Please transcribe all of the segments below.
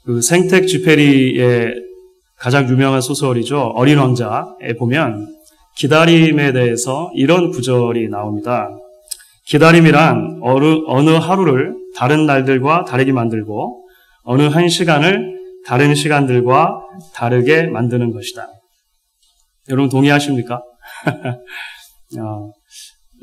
그 생텍쥐페리의 가장 유명한 소설이죠. 어린 왕자에 보면 기다림에 대해서 이런 구절이 나옵니다. 기다림이란 어느 하루를 다른 날들과 다르게 만들고 어느 한 시간을 다른 시간들과 다르게 만드는 것이다. 여러분 동의하십니까?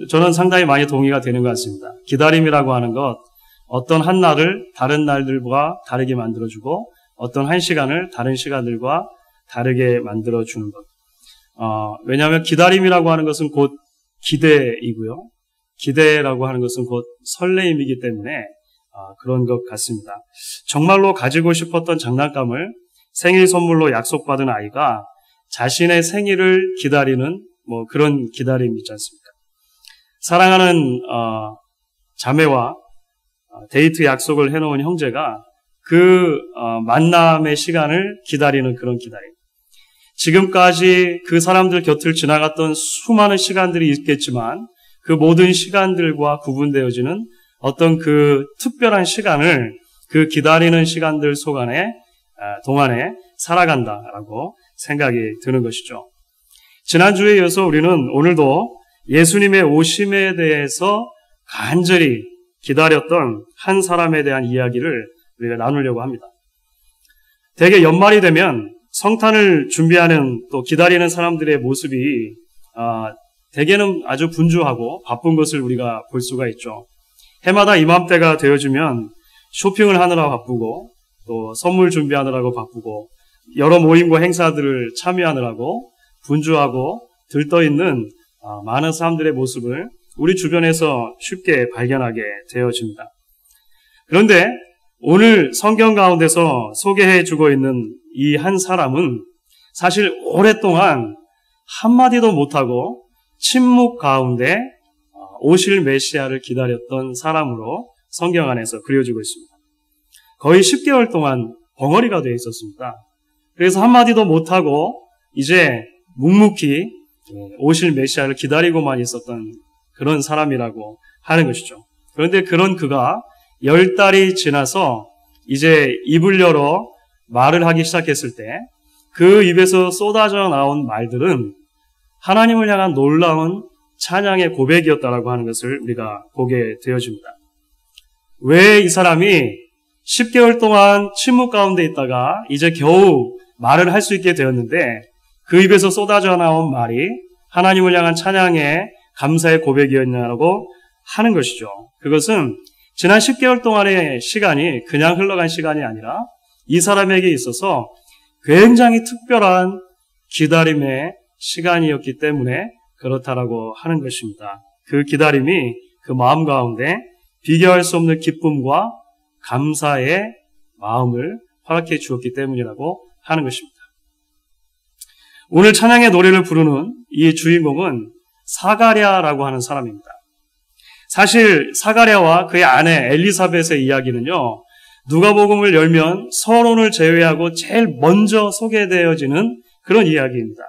저는 상당히 많이 동의가 되는 것 같습니다. 기다림이라고 하는 것, 어떤 한 날을 다른 날들과 다르게 만들어주고 어떤 한 시간을 다른 시간들과 다르게 만들어주는 것. 왜냐하면 기다림이라고 하는 것은 곧 기대이고요. 기대라고 하는 것은 곧 설레임이기 때문에 그런 것 같습니다. 정말로 가지고 싶었던 장난감을 생일 선물로 약속받은 아이가 자신의 생일을 기다리는 그런 기다림이 있지 않습니까? 사랑하는 자매와 데이트 약속을 해놓은 형제가 그 만남의 시간을 기다리는 그런 기다림. 지금까지 그 사람들 곁을 지나갔던 수많은 시간들이 있겠지만 그 모든 시간들과 구분되어지는 어떤 그 특별한 시간을 그 기다리는 시간들 동안에 살아간다라고 생각이 드는 것이죠. 지난주에 이어서 우리는 오늘도 예수님의 오심에 대해서 간절히 기다렸던 한 사람에 대한 이야기를 우리가 나누려고 합니다. 대개 연말이 되면 성탄을 준비하는 또 기다리는 사람들의 모습이 대개는 아주 분주하고 바쁜 것을 우리가 볼 수가 있죠. 해마다 이맘때가 되어지면 쇼핑을 하느라 바쁘고 또 선물 준비하느라고 바쁘고 여러 모임과 행사들을 참여하느라고 분주하고 들떠있는 많은 사람들의 모습을 우리 주변에서 쉽게 발견하게 되어집니다. 그런데 오늘 성경 가운데서 소개해주고 있는 이 한 사람은 사실 오랫동안 한마디도 못하고 침묵 가운데 오실 메시아를 기다렸던 사람으로 성경 안에서 그려지고 있습니다. 거의 10개월 동안 벙어리가 되어 있었습니다. 그래서 한마디도 못하고 이제 묵묵히 오실 메시아를 기다리고만 있었던 그런 사람이라고 하는 것이죠. 그런데 그런 그가 10달이 지나서 이제 입을 열어 말을 하기 시작했을 때 그 입에서 쏟아져 나온 말들은 하나님을 향한 놀라운 찬양의 고백이었다라고 하는 것을 우리가 보게 되어집니다. 왜 이 사람이 10개월 동안 침묵 가운데 있다가 이제 겨우 말을 할 수 있게 되었는데 그 입에서 쏟아져 나온 말이 하나님을 향한 찬양의 감사의 고백이었냐고 하는 것이죠. 그것은 지난 10개월 동안의 시간이 그냥 흘러간 시간이 아니라 이 사람에게 있어서 굉장히 특별한 기다림의 시간이었기 때문에 그렇다라고 하는 것입니다. 그 기다림이 그 마음 가운데 비교할 수 없는 기쁨과 감사의 마음을 허락해 주었기 때문이라고 하는 것입니다. 오늘 찬양의 노래를 부르는 이 주인공은 사가랴라고 하는 사람입니다. 사실 사가랴와 그의 아내 엘리사벳의 이야기는요, 누가복음을 열면 서론을 제외하고 제일 먼저 소개되어지는 그런 이야기입니다.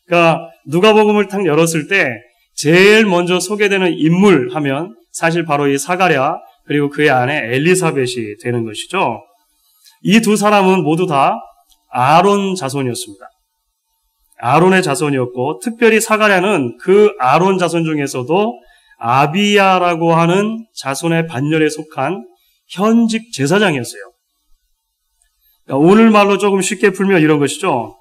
그러니까 누가복음을 딱 열었을 때 제일 먼저 소개되는 인물 하면 사실 바로 이 사가랴 그리고 그의 아내 엘리사벳이 되는 것이죠. 이 두 사람은 모두 다 아론 자손이었습니다. 아론의 자손이었고 특별히 사가랴는 그 아론 자손 중에서도 아비야라고 하는 자손의 반열에 속한 현직 제사장이었어요. 그러니까 오늘 말로 조금 쉽게 풀면 이런 것이죠.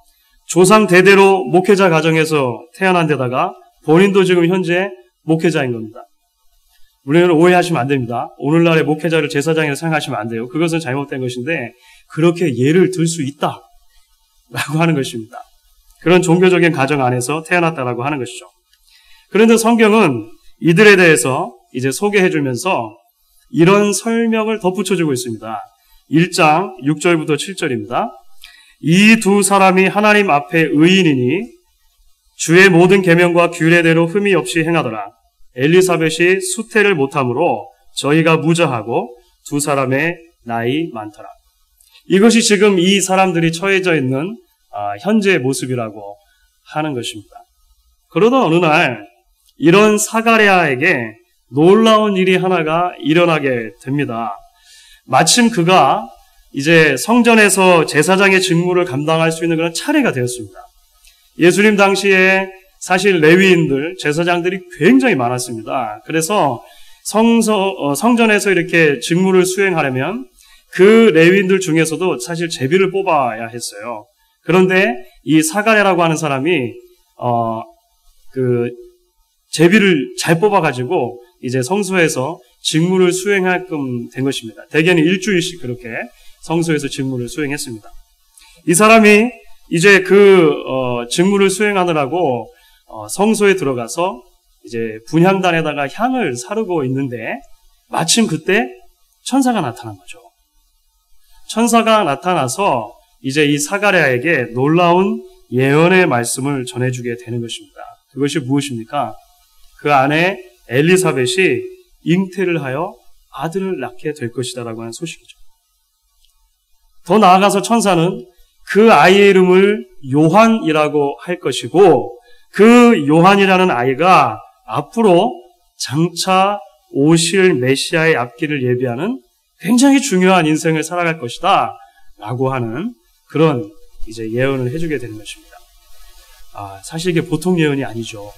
조상 대대로 목회자 가정에서 태어난 데다가 본인도 지금 현재 목회자인 겁니다. 물론 오해하시면 안 됩니다. 오늘날의 목회자를 제사장이라고 생각하시면 안 돼요. 그것은 잘못된 것인데 그렇게 예를 들 수 있다라고 하는 것입니다. 그런 종교적인 가정 안에서 태어났다라고 하는 것이죠. 그런데 성경은 이들에 대해서 이제 소개해주면서 이런 설명을 덧붙여주고 있습니다. 1장 6절부터 7절입니다. 이 두 사람이 하나님 앞에 의인이니 주의 모든 계명과 규례대로 흠이 없이 행하더라. 엘리사벳이 수태를 못함으로 저희가 무자하고 두 사람의 나이 많더라. 이것이 지금 이 사람들이 처해져 있는 현재의 모습이라고 하는 것입니다. 그러던 어느 날 이런 사가랴에게 놀라운 일이 하나가 일어나게 됩니다. 마침 그가 이제 성전에서 제사장의 직무를 감당할 수 있는 그런 차례가 되었습니다. 예수님 당시에 사실 레위인들, 제사장들이 굉장히 많았습니다. 그래서 성전에서 이렇게 직무를 수행하려면 그 레위인들 중에서도 사실 제비를 뽑아야 했어요. 그런데 이 사가랴라고 하는 사람이 그 제비를 잘 뽑아가지고 이제 성소에서 직무를 수행하게끔 된 것입니다. 대개는 일주일씩 그렇게 성소에서 직무를 수행했습니다. 이 사람이 이제 그 직무를 수행하느라고 성소에 들어가서 이제 분향단에다가 향을 사르고 있는데 마침 그때 천사가 나타난 거죠. 천사가 나타나서 이제 이 사가랴에게 놀라운 예언의 말씀을 전해주게 되는 것입니다. 그것이 무엇입니까? 그 안에 엘리사벳이 잉태를 하여 아들을 낳게 될 것이다라고 하는 소식이죠. 더 나아가서 천사는 그 아이의 이름을 요한이라고 할 것이고 그 요한이라는 아이가 앞으로 장차 오실 메시아의 앞길을 예비하는 굉장히 중요한 인생을 살아갈 것이다 라고 하는 그런 이제 예언을 해주게 되는 것입니다. 사실 이게 보통 예언이 아니죠.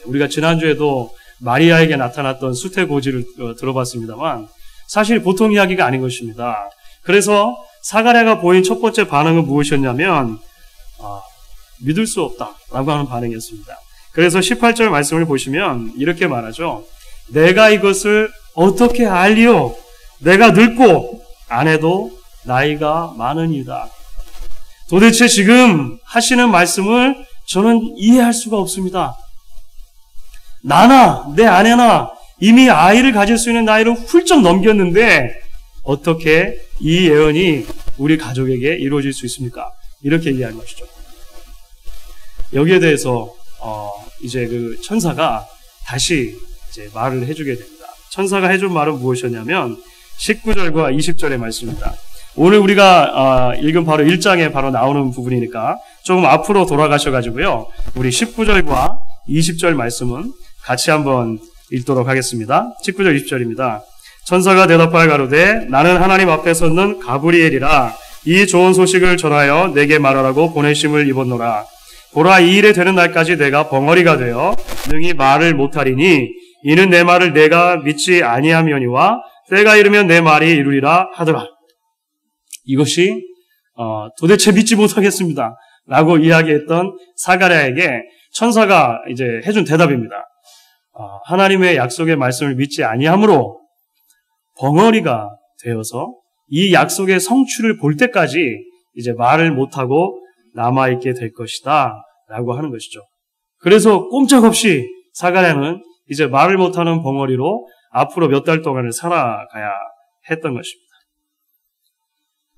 우리가 지난주에도 마리아에게 나타났던 수태고지를 들어봤습니다만 사실 보통 이야기가 아닌 것입니다. 그래서 사가랴가 보인 첫 번째 반응은 무엇이었냐면 믿을 수 없다라고 하는 반응이었습니다. 그래서 18절 말씀을 보시면 이렇게 말하죠. 내가 이것을 어떻게 알리오? 내가 늙고 아내도 나이가 많으니이다. 도대체 지금 하시는 말씀을 저는 이해할 수가 없습니다. 나나 내 아내나 이미 아이를 가질 수 있는 나이를 훌쩍 넘겼는데 어떻게 이 예언이 우리 가족에게 이루어질 수 있습니까? 이렇게 이해하는 것이죠. 여기에 대해서 이제 그 천사가 다시 이제 말을 해주게 됩니다. 천사가 해준 말은 무엇이었냐면 19절과 20절의 말씀입니다. 오늘 우리가 읽은 바로 1장에 바로 나오는 부분이니까 조금 앞으로 돌아가셔가지고요. 우리 19절과 20절 말씀은 같이 한번 읽도록 하겠습니다. 19절 20절입니다. 천사가 대답하여 가로되 나는 하나님 앞에 섰는 가브리엘이라 이 좋은 소식을 전하여 내게 말하라고 보내심을 입었노라. 보라 이 일에 되는 날까지 내가 벙어리가 되어 능히 말을 못하리니 이는 내 말을 내가 믿지 아니하며니와 때가 이르면 내 말이 이루리라 하더라. 이것이 도대체 믿지 못하겠습니다 라고 이야기했던 사가랴에게 천사가 이제 해준 대답입니다. 하나님의 약속의 말씀을 믿지 아니하므로 벙어리가 되어서 이 약속의 성취를 볼 때까지 이제 말을 못하고 남아있게 될 것이다 라고 하는 것이죠. 그래서 꼼짝없이 사가랴는 이제 말을 못하는 벙어리로 앞으로 몇 달 동안을 살아가야 했던 것입니다.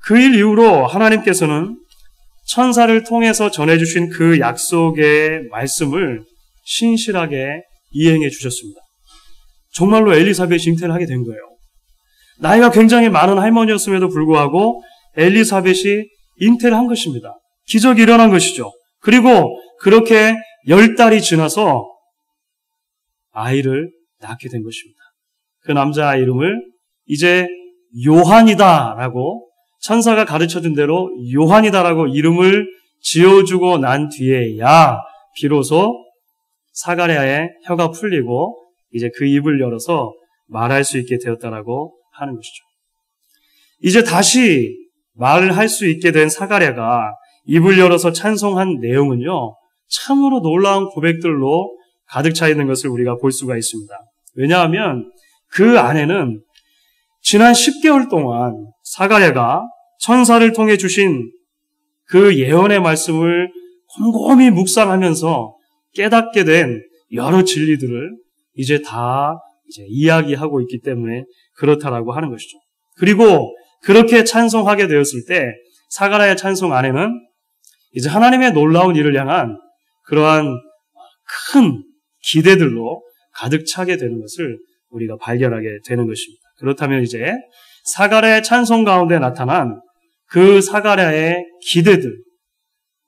그 일 이후로 하나님께서는 천사를 통해서 전해주신 그 약속의 말씀을 신실하게 이행해 주셨습니다. 정말로 엘리사벳이 잉태를 하게 된 거예요. 나이가 굉장히 많은 할머니였음에도 불구하고 엘리사벳이 잉태를 한 것입니다. 기적이 일어난 것이죠. 그리고 그렇게 10달이 지나서 아이를 낳게 된 것입니다. 그 남자 이름을 이제 요한이다라고 천사가 가르쳐준 대로 요한이다라고 이름을 지어주고 난 뒤에야 비로소 사가랴의 혀가 풀리고 이제 그 입을 열어서 말할 수 있게 되었다라고 하는 것이죠. 이제 다시 말을 할 수 있게 된 사가랴가 입을 열어서 찬송한 내용은요, 참으로 놀라운 고백들로 가득 차 있는 것을 우리가 볼 수가 있습니다. 왜냐하면 그 안에는 지난 10개월 동안 사가랴가 천사를 통해 주신 그 예언의 말씀을 곰곰이 묵상하면서 깨닫게 된 여러 진리들을 이제 다 이야기하고 있기 때문에 그렇다라고 하는 것이죠. 그리고 그렇게 찬송하게 되었을 때 사가랴의 찬송 안에는 이제 하나님의 놀라운 일을 향한 그러한 큰 기대들로 가득 차게 되는 것을 우리가 발견하게 되는 것입니다. 그렇다면 이제 사가랴의 찬송 가운데 나타난 그 사가랴의 기대들,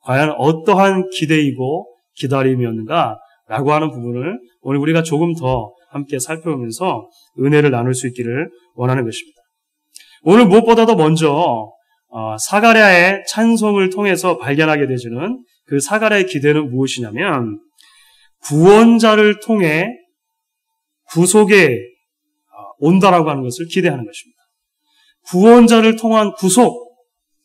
과연 어떠한 기대이고 기다림이었는가라고 하는 부분을 오늘 우리가 조금 더 함께 살펴보면서 은혜를 나눌 수 있기를 원하는 것입니다. 오늘 무엇보다도 먼저 사가랴의 찬송을 통해서 발견하게 되지는 그 사가랴의 기대는 무엇이냐면 구원자를 통해 구속에 온다라고 하는 것을 기대하는 것입니다. 구원자를 통한 구속,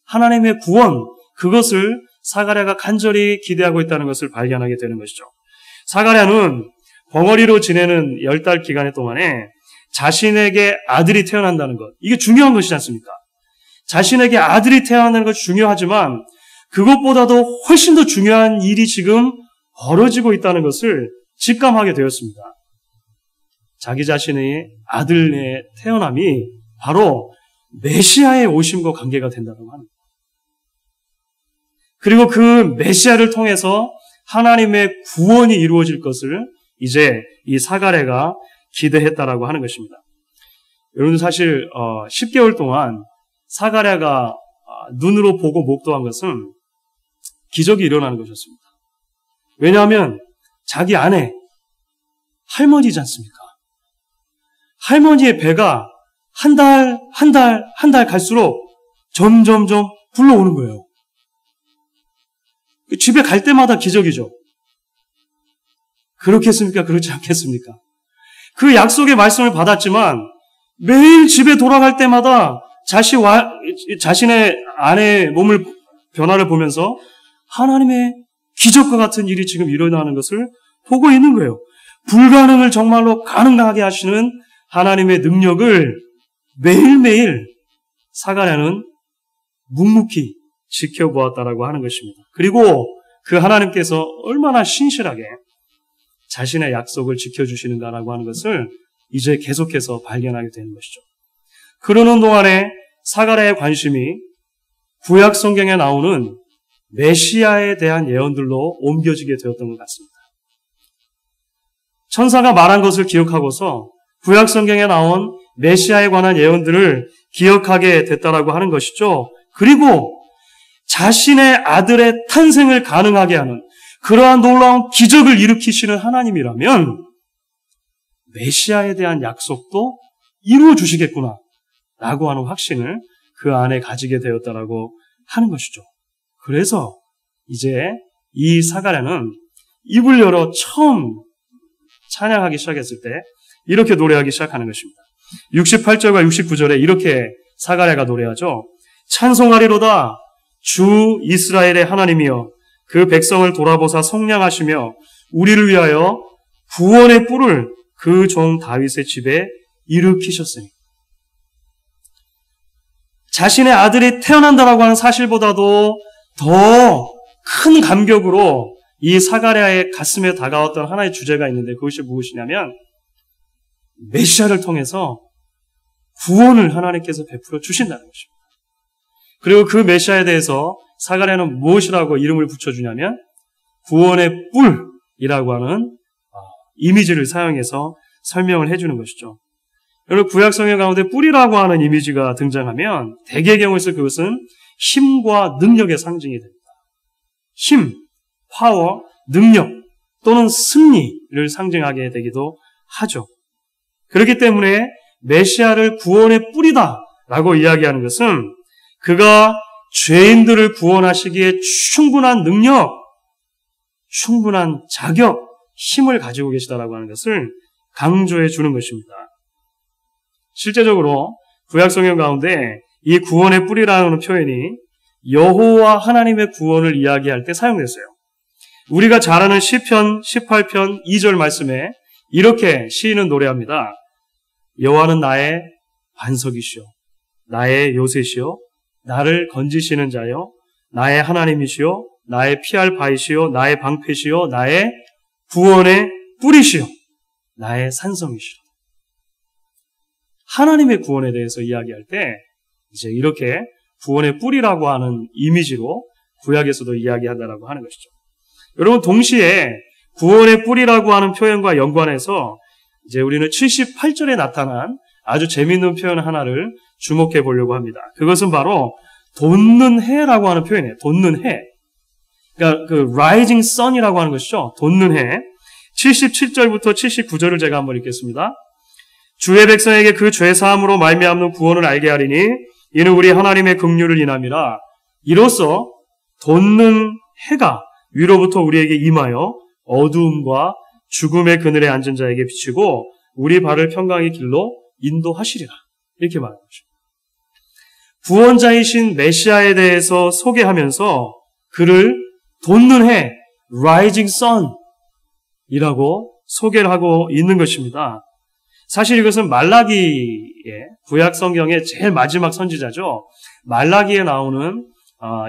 하나님의 구원, 그것을 사가랴가 간절히 기대하고 있다는 것을 발견하게 되는 것이죠. 사가랴는 벙어리로 지내는 10달 기간 동안에 자신에게 아들이 태어난다는 것, 이게 중요한 것이지 않습니까? 자신에게 아들이 태어난다는 것이 중요하지만 그것보다도 훨씬 더 중요한 일이 지금 벌어지고 있다는 것을 직감하게 되었습니다. 자기 자신의 아들의 태어남이 바로 메시아의 오심과 관계가 된다고 합니다. 그리고 그 메시아를 통해서 하나님의 구원이 이루어질 것을 이제 이 사가랴가 기대했다라고 하는 것입니다. 여러분 사실 10개월 동안 사가랴가 눈으로 보고 목도한 것은 기적이 일어나는 것이었습니다. 왜냐하면 자기 아내 할머니지 않습니까? 할머니의 배가 한 달 갈수록 점점점 불러오는 거예요. 집에 갈 때마다 기적이죠. 그렇겠습니까? 그렇지 않겠습니까? 그 약속의 말씀을 받았지만 매일 집에 돌아갈 때마다 자신의 아내의 몸을 변화를 보면서 하나님의 기적과 같은 일이 지금 일어나는 것을 보고 있는 거예요. 불가능을 정말로 가능하게 하시는 하나님의 능력을 매일매일 사가랴는 묵묵히 지켜보았다라고 하는 것입니다. 그리고 그 하나님께서 얼마나 신실하게 자신의 약속을 지켜주시는가라고 하는 것을 이제 계속해서 발견하게 되는 것이죠. 그러는 동안에 사가랴의 관심이 구약 성경에 나오는 메시아에 대한 예언들로 옮겨지게 되었던 것 같습니다. 천사가 말한 것을 기억하고서 구약 성경에 나온 메시아에 관한 예언들을 기억하게 됐다라고 하는 것이죠. 그리고 자신의 아들의 탄생을 가능하게 하는 그러한 놀라운 기적을 일으키시는 하나님이라면 메시아에 대한 약속도 이루어 주시겠구나 라고 하는 확신을 그 안에 가지게 되었다라고 하는 것이죠. 그래서 이제 이 사가랴는 입을 열어 처음 찬양하기 시작했을 때 이렇게 노래하기 시작하는 것입니다. 68절과 69절에 이렇게 사가랴가 노래하죠. 찬송하리로다 주 이스라엘의 하나님이여 그 백성을 돌아보사 성량하시며 우리를 위하여 구원의 뿔을 그 종 다윗의 집에 일으키셨으니. 자신의 아들이 태어난다라고 하는 사실보다도 더 큰 감격으로 이 사가랴의 가슴에 다가왔던 하나의 주제가 있는데 그것이 무엇이냐면 메시아를 통해서 구원을 하나님께서 베풀어 주신다는 것입니다. 그리고 그 메시아에 대해서 사가랴는 무엇이라고 이름을 붙여주냐면 구원의 뿔이라고 하는 이미지를 사용해서 설명을 해주는 것이죠. 여러분 구약성경 가운데 뿔이라고 하는 이미지가 등장하면 대개의 경우에서 그것은 힘과 능력의 상징이 됩니다. 힘, 파워, 능력 또는 승리를 상징하게 되기도 하죠. 그렇기 때문에 메시아를 구원의 뿔이다라고 이야기하는 것은 그가 죄인들을 구원하시기에 충분한 능력, 충분한 자격, 힘을 가지고 계시다라고 하는 것을 강조해 주는 것입니다. 실제적으로 구약성경 가운데 이 구원의 뿔이라는 표현이 여호와 하나님의 구원을 이야기할 때 사용됐어요. 우리가 잘 아는 시편 18편 2절 말씀에 이렇게 시인은 노래합니다. 여호와는 나의 반석이시오 나의 요새시오 나를 건지시는 자요 나의 하나님이시오 나의 피할 바이시오 나의 방패시오 나의 구원의 뿔이시오 나의 산성이시오. 하나님의 구원에 대해서 이야기할 때 이제 이렇게 구원의 뿔이라고 하는 이미지로 구약에서도 이야기한다라고 하는 것이죠. 여러분 동시에 구원의 뿔이라고 하는 표현과 연관해서 이제 우리는 78절에 나타난 아주 재미있는 표현 하나를 주목해 보려고 합니다. 그것은 바로 돋는 해라고 하는 표현이에요. 돋는 해. 그러니까 그 rising sun이라고 하는 것이죠. 돋는 해. 77절부터 79절을 제가 한번 읽겠습니다. 주의 백성에게 그 죄사함으로 말미암는 구원을 알게 하리니 이는 우리 하나님의 긍휼을 인함이라. 이로써 돋는 해가 위로부터 우리에게 임하여 어두움과 죽음의 그늘에 앉은 자에게 비치고 우리 발을 평강의 길로 인도하시리라. 이렇게 말하는 것입니다. 구원자이신 메시아에 대해서 소개하면서 그를 돋는 해, rising sun 이라고 소개를 하고 있는 것입니다. 사실 이것은 말라기의 구약 성경의 제일 마지막 선지자죠. 말라기에 나오는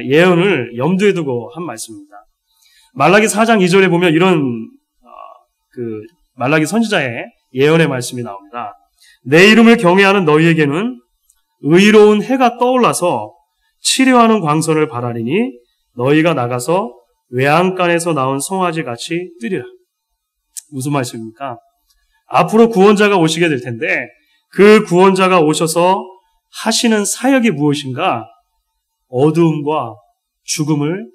예언을 염두에 두고 한 말씀입니다. 말라기 4장 2절에 보면 이런 말라기 선지자의 예언의 말씀이 나옵니다. 내 이름을 경외하는 너희에게는 의로운 해가 떠올라서 치료하는 광선을 바라리니 너희가 나가서 외양간에서 나온 송아지 같이 뜨리라. 무슨 말씀입니까? 앞으로 구원자가 오시게 될 텐데 그 구원자가 오셔서 하시는 사역이 무엇인가? 어두움과 죽음을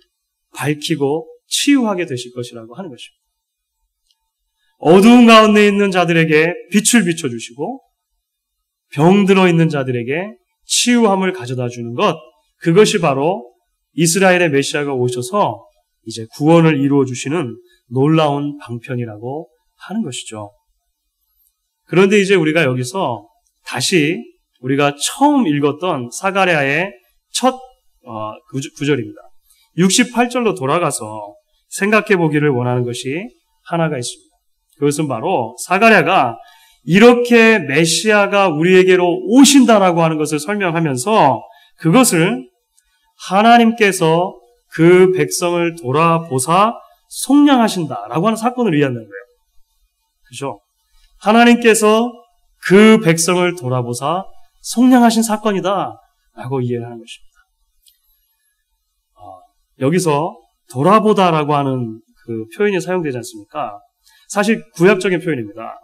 밝히고 치유하게 되실 것이라고 하는 것입니다. 어두운 가운데 있는 자들에게 빛을 비춰주시고 병들어 있는 자들에게 치유함을 가져다 주는 것, 그것이 바로 이스라엘의 메시아가 오셔서 이제 구원을 이루어 주시는 놀라운 방편이라고 하는 것이죠. 그런데 이제 우리가 여기서 다시 우리가 처음 읽었던 사가랴의 첫 구절입니다. 68절로 돌아가서 생각해 보기를 원하는 것이 하나가 있습니다. 그것은 바로 사가랴가 이렇게 메시아가 우리에게로 오신다라고 하는 것을 설명하면서 그것을 하나님께서 그 백성을 돌아보사 속량하신다라고 하는 사건을 이해한다는 거예요. 그죠? 하나님께서 그 백성을 돌아보사 속량하신 사건이다라고 이해를 하는 것입니다. 여기서 돌아보다라고 하는 그 표현이 사용되지 않습니까? 사실 구약적인 표현입니다.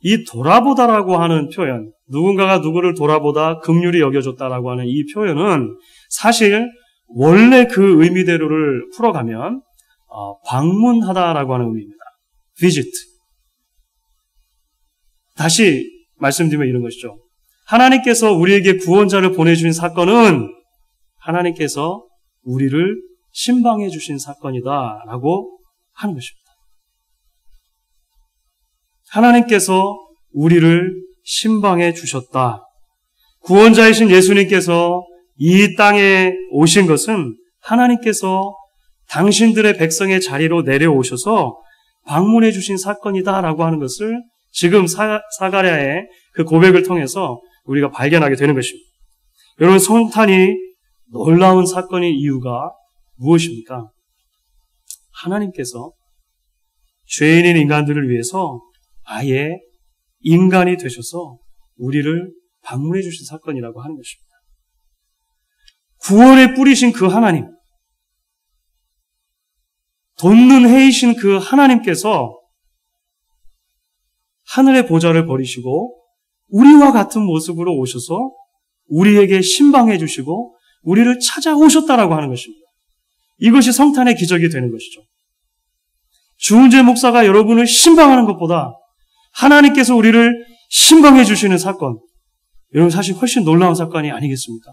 이 돌아보다라고 하는 표현, 누군가가 누구를 돌아보다 긍휼히 여겨줬다라고 하는 이 표현은 사실 원래 그 의미대로를 풀어가면 방문하다라고 하는 의미입니다. visit. 다시 말씀드리면 이런 것이죠. 하나님께서 우리에게 구원자를 보내주신 사건은 하나님께서 우리를 신방해 주신 사건이다라고 하는 것입니다. 하나님께서 우리를 신방해 주셨다. 구원자이신 예수님께서 이 땅에 오신 것은 하나님께서 당신들의 백성의 자리로 내려오셔서 방문해 주신 사건이다라고 하는 것을 지금 사가랴의 그 고백을 통해서 우리가 발견하게 되는 것입니다. 여러분, 성탄이 놀라운 사건인 이유가 무엇입니까? 하나님께서 죄인인 인간들을 위해서 아예 인간이 되셔서 우리를 방문해 주신 사건이라고 하는 것입니다. 구원에 뿌리신 그 하나님, 돋는 해이신 그 하나님께서 하늘의 보좌를 버리시고 우리와 같은 모습으로 오셔서 우리에게 신방해 주시고 우리를 찾아오셨다라고 하는 것입니다. 이것이 성탄의 기적이 되는 것이죠. 주은재 목사가 여러분을 신방하는 것보다 하나님께서 우리를 신방해 주시는 사건, 여러분 사실 훨씬 놀라운 사건이 아니겠습니까?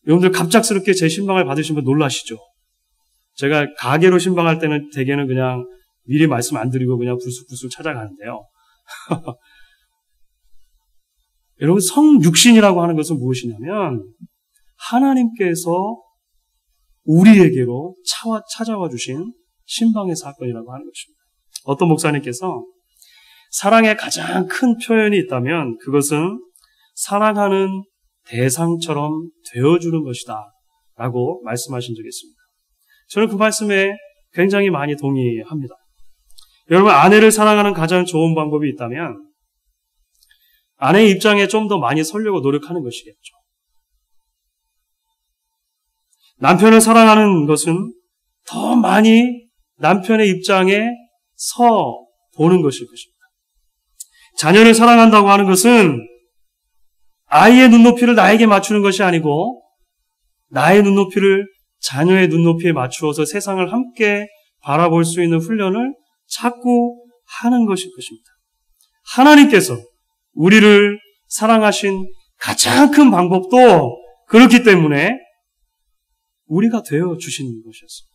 여러분들 갑작스럽게 제 신방을 받으시면 놀라시죠? 제가 가게로 신방할 때는 대개는 그냥 미리 말씀 안 드리고 그냥 불쑥불쑥 찾아가는데요. 여러분, 성육신이라고 하는 것은 무엇이냐면 하나님께서 우리에게로 찾아와 주신 신방의 사건이라고 하는 것입니다. 어떤 목사님께서 사랑의 가장 큰 표현이 있다면 그것은 사랑하는 대상처럼 되어주는 것이다 라고 말씀하신 적이 있습니다. 저는 그 말씀에 굉장히 많이 동의합니다. 여러분, 아내를 사랑하는 가장 좋은 방법이 있다면 아내의 입장에 좀 더 많이 서려고 노력하는 것이겠죠. 남편을 사랑하는 것은 더 많이 남편의 입장에 서 보는 것일 것입니다. 자녀를 사랑한다고 하는 것은 아이의 눈높이를 나에게 맞추는 것이 아니고 나의 눈높이를 자녀의 눈높이에 맞추어서 세상을 함께 바라볼 수 있는 훈련을 자꾸 하는 것일 것입니다. 하나님께서 우리를 사랑하신 가장 큰 방법도 그렇기 때문에 우리가 되어 주신 것이었습니다.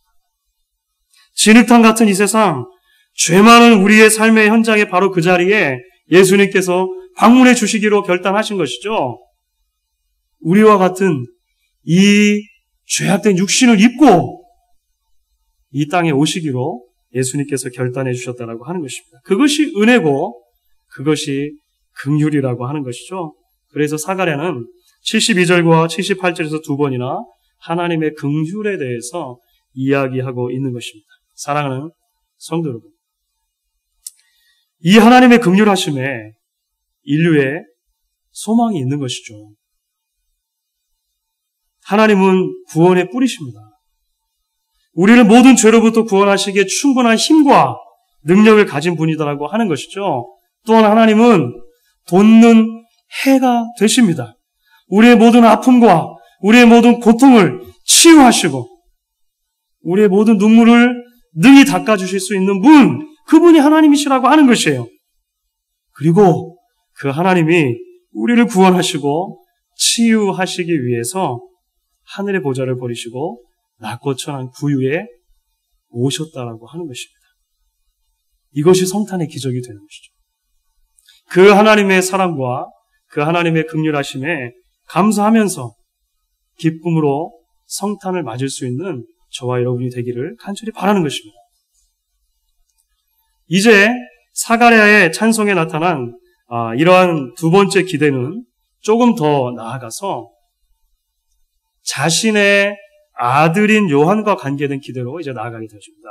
진흙탕 같은 이 세상, 죄 많은 우리의 삶의 현장에 바로 그 자리에 예수님께서 방문해 주시기로 결단하신 것이죠. 우리와 같은 이 죄악된 육신을 입고 이 땅에 오시기로 예수님께서 결단해 주셨다라고 하는 것입니다. 그것이 은혜고 그것이 긍휼이라고 하는 것이죠. 그래서 사가랴는 72절과 78절에서 두 번이나 하나님의 긍휼에 대해서 이야기하고 있는 것입니다. 사랑하는 성도 여러분, 이 하나님의 긍휼하심에 인류의 소망이 있는 것이죠. 하나님은 구원의 뿌리십니다. 우리를 모든 죄로부터 구원하시기에 충분한 힘과 능력을 가진 분이다라고 하는 것이죠. 또한 하나님은 돋는 해가 되십니다. 우리의 모든 아픔과 우리의 모든 고통을 치유하시고 우리의 모든 눈물을 능히 닦아주실 수 있는 분, 그분이 하나님이시라고 하는 것이에요. 그리고 그 하나님이 우리를 구원하시고 치유하시기 위해서 하늘의 보좌를 버리시고 낮고 천한 구유에 오셨다라고 하는 것입니다. 이것이 성탄의 기적이 되는 것이죠. 그 하나님의 사랑과 그 하나님의 긍휼하심에 감사하면서 기쁨으로 성탄을 맞을 수 있는 저와 여러분이 되기를 간절히 바라는 것입니다. 이제 사가랴의 찬송에 나타난 이러한 두 번째 기대는 조금 더 나아가서 자신의 아들인 요한과 관계된 기대로 이제 나아가게 되어집니다.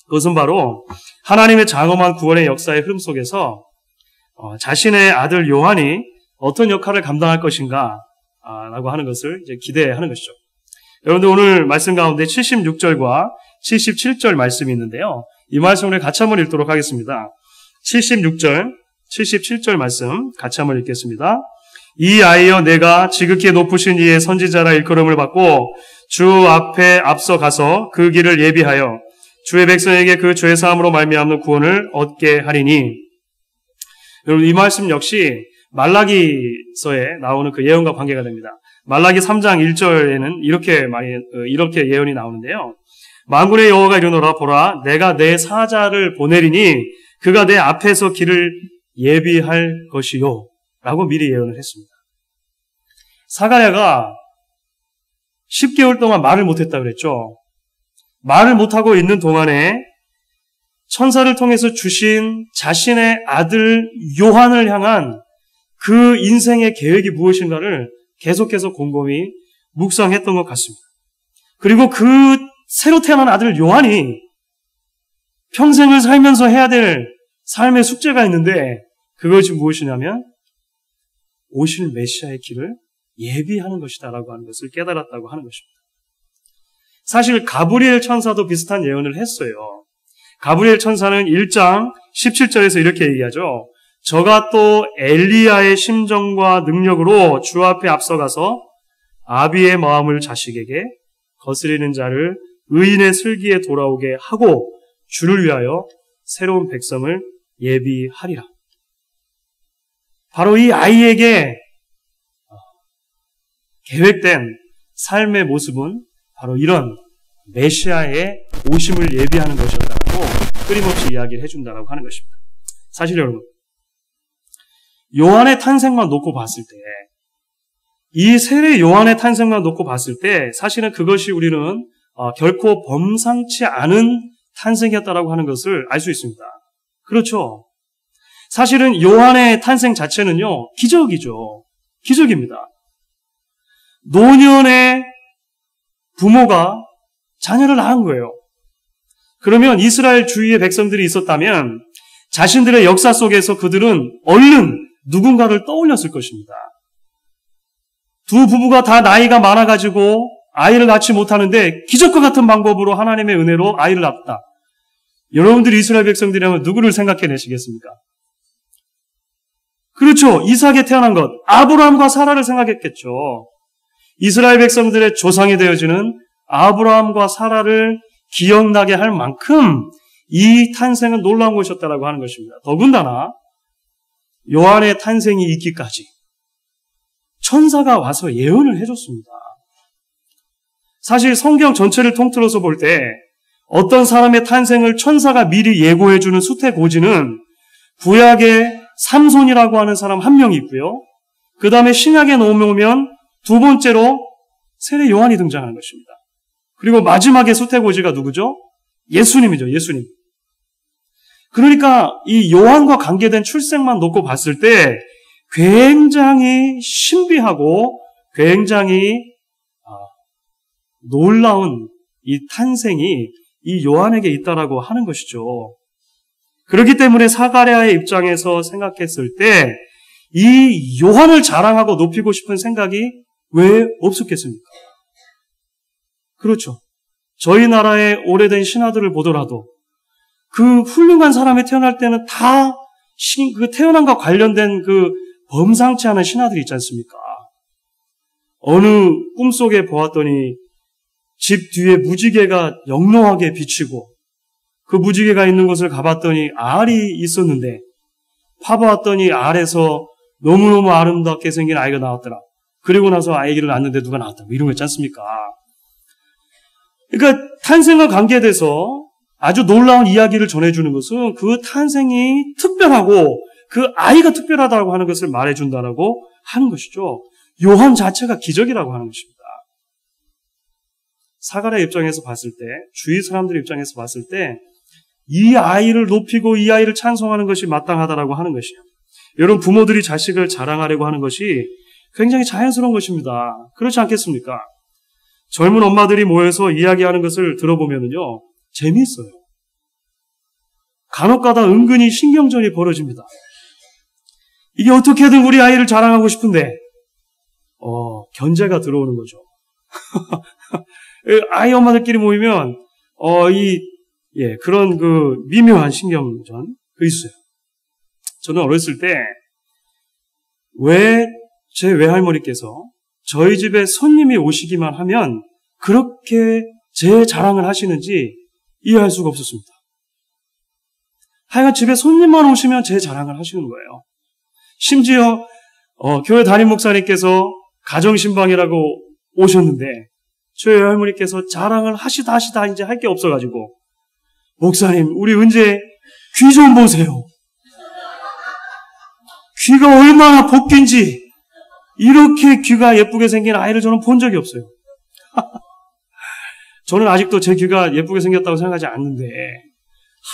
그것은 바로 하나님의 장엄한 구원의 역사의 흐름 속에서 자신의 아들 요한이 어떤 역할을 감당할 것인가 라고 하는 것을 이제 기대하는 것이죠. 여러분들 오늘 말씀 가운데 76절과 77절 말씀이 있는데요. 이 말씀을 같이 한번 읽도록 하겠습니다. 76절, 77절 말씀 같이 한번 읽겠습니다. 이 아이여 내가 지극히 높으신 이의 선지자라 일컬음을 받고 주 앞에 앞서 가서 그 길을 예비하여 주의 백성에게 그 죄 사함으로 말미암는 구원을 얻게 하리니. 여러분 이 말씀 역시 말라기서에 나오는 그 예언과 관계가 됩니다. 말라기 3장 1절에는 이렇게 예언이 나오는데요. 만군의 여호와가 이르노라 보라 내가 내 사자를 보내리니 그가 내 앞에서 길을 예비할 것이요 라고 미리 예언을 했습니다. 사가랴가 10개월 동안 말을 못했다 그랬죠. 말을 못하고 있는 동안에 천사를 통해서 주신 자신의 아들 요한을 향한 그 인생의 계획이 무엇인가를 계속해서 곰곰이 묵상했던 것 같습니다. 그리고 그 새로 태어난 아들 요한이 평생을 살면서 해야 될 삶의 숙제가 있는데 그것이 무엇이냐면 오실 메시아의 길을 예비하는 것이다라고 하는 것을 깨달았다고 하는 것입니다. 사실 가브리엘 천사도 비슷한 예언을 했어요. 가브리엘 천사는 1장 17절에서 이렇게 얘기하죠. 저가 또 엘리야의 심정과 능력으로 주 앞에 앞서가서 아비의 마음을 자식에게 거스리는 자를 의인의 슬기에 돌아오게 하고 주를 위하여 새로운 백성을 예비하리라. 바로 이 아이에게 계획된 삶의 모습은 바로 이런 메시아의 오심을 예비하는 것이었다라고 끊임없이 이야기를 해준다라고 하는 것입니다. 사실 여러분, 요한의 탄생만 놓고 봤을 때, 이 세례 요한의 탄생만 놓고 봤을 때 사실은 그것이 우리는 결코 범상치 않은 탄생이었다라고 하는 것을 알 수 있습니다. 그렇죠. 사실은 요한의 탄생 자체는요, 기적이죠. 기적입니다. 노년의 부모가 자녀를 낳은 거예요. 그러면 이스라엘 주위의 백성들이 있었다면 자신들의 역사 속에서 그들은 얼른 누군가를 떠올렸을 것입니다. 두 부부가 다 나이가 많아가지고 아이를 낳지 못하는데 기적과 같은 방법으로 하나님의 은혜로 아이를 낳았다. 여러분들이 이스라엘 백성들이라면 누구를 생각해내시겠습니까? 그렇죠. 이삭에 태어난 것, 아브라함과 사라를 생각했겠죠. 이스라엘 백성들의 조상이 되어지는 아브라함과 사라를 기억나게 할 만큼 이 탄생은 놀라운 것이었다라고 하는 것입니다. 더군다나 요한의 탄생이 있기까지 천사가 와서 예언을 해줬습니다. 사실 성경 전체를 통틀어서 볼 때 어떤 사람의 탄생을 천사가 미리 예고해주는 수태고지는 구약의 삼손이라고 하는 사람 한 명이 있고요. 그 다음에 신약에 넘어오면 두 번째로 세례 요한이 등장하는 것입니다. 그리고 마지막에 수태고지가 누구죠? 예수님이죠. 예수님. 그러니까 이 요한과 관계된 출생만 놓고 봤을 때 굉장히 신비하고 굉장히 놀라운 이 탄생이 이 요한에게 있다라고 하는 것이죠. 그렇기 때문에 사가랴의 입장에서 생각했을 때 이 요한을 자랑하고 높이고 싶은 생각이 왜 없었겠습니까? 그렇죠. 저희 나라의 오래된 신하들을 보더라도 그 훌륭한 사람이 태어날 때는 다 그 태어남과 관련된 그 범상치 않은 신하들이 있지 않습니까? 어느 꿈속에 보았더니 집 뒤에 무지개가 영롱하게 비치고 그 무지개가 있는 곳을 가봤더니 알이 있었는데 파보았더니 알에서 너무너무 아름답게 생긴 아이가 나왔더라. 그리고 나서 아기를 낳았는데 누가 낳았다. 이런 거 있지 않습니까? 그러니까 탄생과 관계돼서 아주 놀라운 이야기를 전해주는 것은 그 탄생이 특별하고 그 아이가 특별하다고 하는 것을 말해준다라고 하는 것이죠. 요한 자체가 기적이라고 하는 것입니다. 사가랴 입장에서 봤을 때, 주위 사람들 입장에서 봤을 때 이 아이를 높이고 이 아이를 찬송하는 것이 마땅하다라고 하는 것이에요. 여러분, 부모들이 자식을 자랑하려고 하는 것이 굉장히 자연스러운 것입니다. 그렇지 않겠습니까? 젊은 엄마들이 모여서 이야기하는 것을 들어보면요, 재미있어요. 간혹가다 은근히 신경전이 벌어집니다. 이게 어떻게든 우리 아이를 자랑하고 싶은데 견제가 들어오는 거죠. 아이 엄마들끼리 모이면 그런 그 미묘한 신경전 그 있어요. 저는 어렸을 때 왜 제 외할머니께서 저희 집에 손님이 오시기만 하면 그렇게 제 자랑을 하시는지 이해할 수가 없었습니다. 하여간 집에 손님만 오시면 제 자랑을 하시는 거예요. 심지어 교회 담임 목사님께서 가정신방이라고 오셨는데 저희 할머니께서 자랑을 하시다 이제 할 게 없어가지고 목사님 우리 은재 귀 좀 보세요. 귀가 얼마나 복귀인지 이렇게 귀가 예쁘게 생긴 아이를 저는 본 적이 없어요. 저는 아직도 제 귀가 예쁘게 생겼다고 생각하지 않는데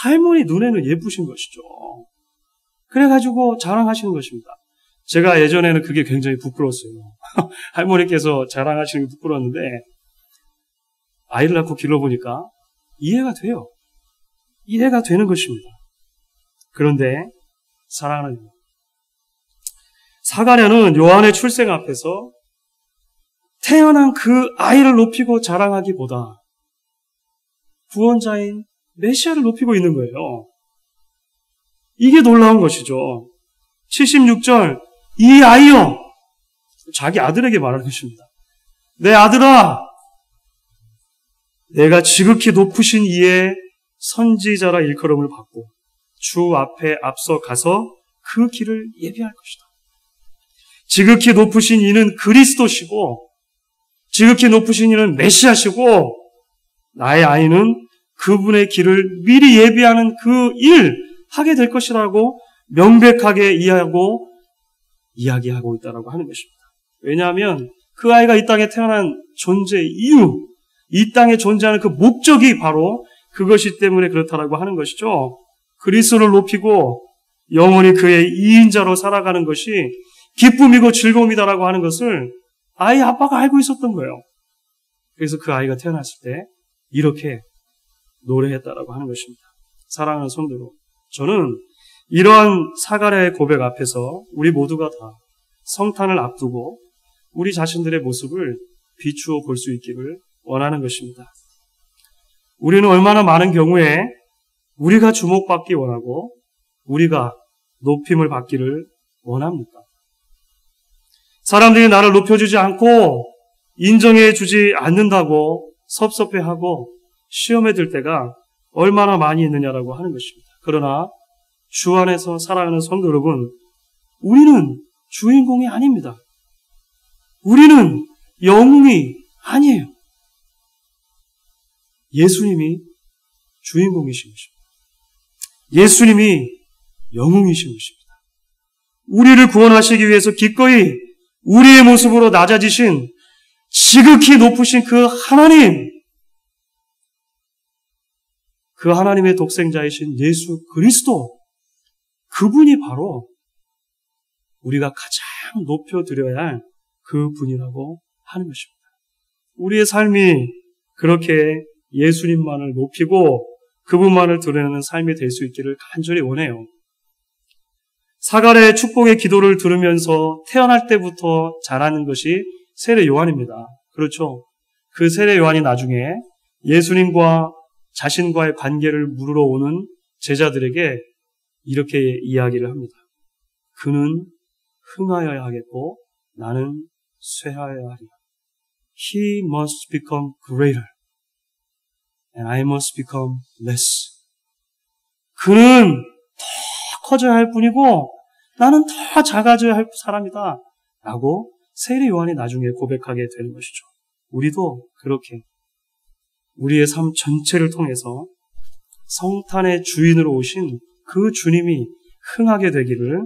할머니 눈에는 예쁘신 것이죠. 그래가지고 자랑하시는 것입니다. 제가 예전에는 그게 굉장히 부끄러웠어요. 할머니께서 자랑하시는 게 부끄러웠는데 아이를 낳고 길러보니까 이해가 돼요. 이해가 되는 것입니다. 그런데 사랑하는 사가랴는 요한의 출생 앞에서 태어난 그 아이를 높이고 자랑하기보다 구원자인 메시아를 높이고 있는 거예요. 이게 놀라운 것이죠. 76절 이 아이여 자기 아들에게 말하는 것입니다. 내 아들아 내가 지극히 높으신 이의 선지자라 일컬음을 받고 주 앞에 앞서 가서 그 길을 예비할 것이다. 지극히 높으신 이는 그리스도시고 지극히 높으신 이는 메시아시고 나의 아이는 그분의 길을 미리 예비하는 그 일 하게 될 것이라고 명백하게 이야기하고 있다고 하는 것입니다. 왜냐하면 그 아이가 이 땅에 태어난 존재 이유, 이 땅에 존재하는 그 목적이 바로 그것이 때문에 그렇다라고 하는 것이죠. 그리스도를 높이고 영원히 그의 이인자로 살아가는 것이 기쁨이고 즐거움이다라고 하는 것을 아이 아빠가 알고 있었던 거예요. 그래서 그 아이가 태어났을 때 이렇게 노래했다라고 하는 것입니다. 사랑하는 성도로, 저는 이러한 사가랴의 고백 앞에서 우리 모두가 다 성탄을 앞두고 우리 자신들의 모습을 비추어 볼 수 있기를 원하는 것입니다. 우리는 얼마나 많은 경우에 우리가 주목받기 원하고 우리가 높임을 받기를 원합니까? 사람들이 나를 높여주지 않고 인정해주지 않는다고 섭섭해하고 시험에 들 때가 얼마나 많이 있느냐라고 하는 것입니다. 그러나 주 안에서 사랑하는 성도 여러분, 우리는 주인공이 아닙니다. 우리는 영웅이 아니에요. 예수님이 주인공이신 것입니다. 예수님이 영웅이신 것입니다. 우리를 구원하시기 위해서 기꺼이 우리의 모습으로 낮아지신 지극히 높으신 그 하나님, 그 하나님의 독생자이신 예수 그리스도, 그분이 바로 우리가 가장 높여드려야 할 그 분이라고 하는 것입니다. 우리의 삶이 그렇게 예수님만을 높이고 그분만을 드러내는 삶이 될 수 있기를 간절히 원해요. 사갈의 축복의 기도를 들으면서 태어날 때부터 자라는 것이 세례 요한입니다. 그렇죠? 그 세례 요한이 나중에 예수님과 자신과의 관계를 물으러 오는 제자들에게 이렇게 이야기를 합니다. 그는 흥하여야 하겠고 나는 쇠하여야 하리라. He must become greater and I must become less. 그는 더 커져야 할 뿐이고 나는 더 작아져야 할 사람이다 라고 세례 요한이 나중에 고백하게 되는 것이죠. 우리도 그렇게 우리의 삶 전체를 통해서 성탄의 주인으로 오신 그 주님이 흥하게 되기를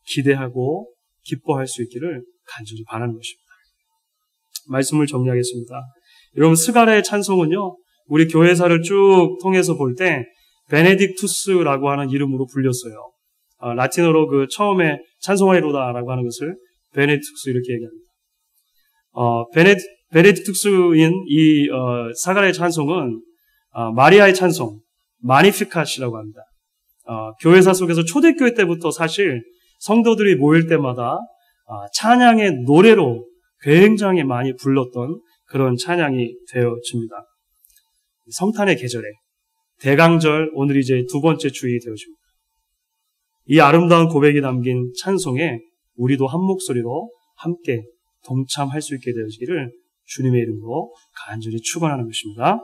기대하고 기뻐할 수 있기를 간절히 바라는 것입니다. 말씀을 정리하겠습니다. 여러분, 스가랴의 찬송은요, 우리 교회사를 쭉 통해서 볼 때 베네딕투스라고 하는 이름으로 불렸어요. 라틴어로 그 처음에 찬송하리로다라고 하는 것을 베네딕투스 이렇게 얘기합니다. 베네딕투스인 이 스가랴의 찬송은 마리아의 찬송, 마니피캇이라고 합니다. 교회사 속에서 초대교회 때부터 사실 성도들이 모일 때마다 찬양의 노래로 굉장히 많이 불렀던 그런 찬양이 되어집니다. 성탄의 계절에 대강절, 오늘 이제 두 번째 주일이 되어집니다. 이 아름다운 고백이 담긴 찬송에 우리도 한 목소리로 함께 동참할 수 있게 되어지기를 주님의 이름으로 간절히 축원하는 것입니다.